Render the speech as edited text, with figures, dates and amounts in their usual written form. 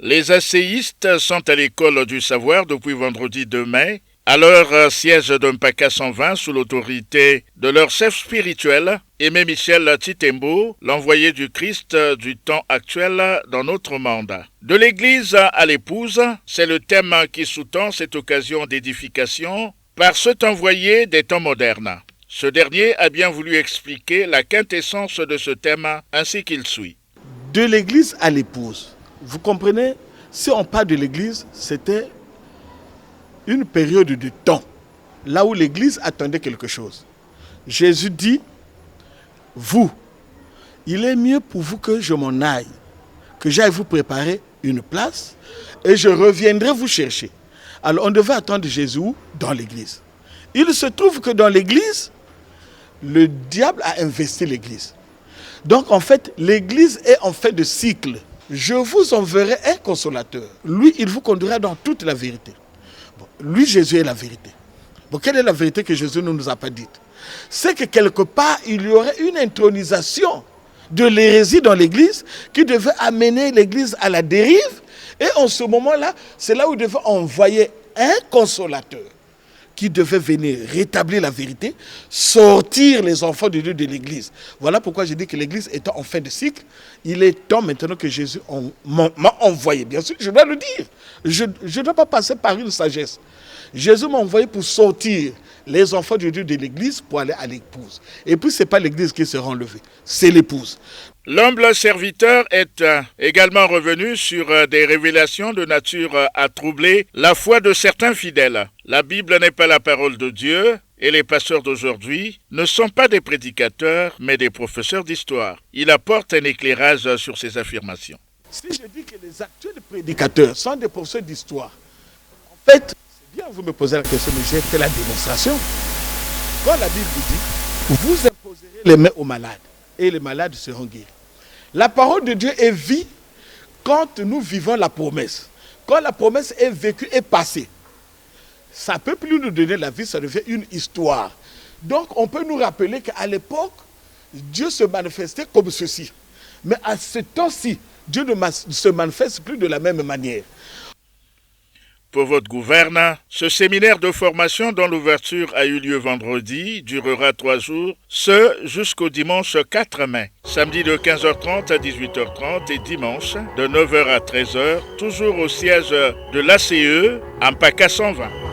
Les essayistes sont à l'école du savoir depuis vendredi 2 mai, à leur siège d'un PACA 120 sous l'autorité de leur chef spirituel, Aimé Michel Titembo, l'envoyé du Christ du temps actuel dans notre monde. De l'Église à l'épouse, c'est le thème qui sous-tend cette occasion d'édification par cet envoyé des temps modernes. Ce dernier a bien voulu expliquer la quintessence de ce thème ainsi qu'il suit. De l'Église à l'épouse. Vous comprenez, si on parle de l'Église, c'était une période de temps, là où l'Église attendait quelque chose. Jésus dit, vous, il est mieux pour vous que je m'en aille, que j'aille vous préparer une place et je reviendrai vous chercher. Alors on devait attendre Jésus dans l'Église. Il se trouve que dans l'Église, le diable a investi l'Église. Donc en fait, l'Église est en fait de cycle. Je vous enverrai un consolateur. Lui, il vous conduira dans toute la vérité. Bon, lui, Jésus est la vérité. Bon, quelle est la vérité que Jésus ne nous a pas dite? C'est que quelque part, il y aurait une intronisation de l'hérésie dans l'Église qui devait amener l'Église à la dérive. Et en ce moment-là, c'est là où il devait envoyer un consolateur qui devait venir rétablir la vérité, sortir les enfants de Dieu de l'Église. Voilà pourquoi je dis que l'Église étant en fin de cycle, il est temps maintenant que Jésus m'a envoyé. Bien sûr, je dois le dire. Je ne dois pas passer par une sagesse. Jésus m'a envoyé pour sortir les enfants de Dieu de l'Église pour aller à l'épouse. Et puis, ce n'est pas l'Église qui sera enlevée, c'est l'épouse. L'humble serviteur est également revenu sur des révélations de nature à troubler la foi de certains fidèles. La Bible n'est pas la parole de Dieu et les pasteurs d'aujourd'hui ne sont pas des prédicateurs mais des professeurs d'histoire. Il apporte un éclairage sur ces affirmations. Si je dis que les actuels prédicateurs sont des professeurs d'histoire, en fait, c'est bien vous me posez la question, mais j'ai fait la démonstration. Quand la Bible dit, vous imposerez les mains aux malades et les malades seront guéris. La parole de Dieu est vie quand nous vivons la promesse. Quand la promesse est vécue et passée, ça ne peut plus nous donner la vie, ça devient une histoire. Donc on peut nous rappeler qu'à l'époque, Dieu se manifestait comme ceci. Mais à ce temps-ci, Dieu ne se manifeste plus de la même manière. Pour votre gouverne, ce séminaire de formation dont l'ouverture a eu lieu vendredi durera 3 jours, ce jusqu'au dimanche 4 mai. Samedi de 15h30 à 18h30 et dimanche de 9h à 13h, toujours au siège de l'ACE en PACA 120.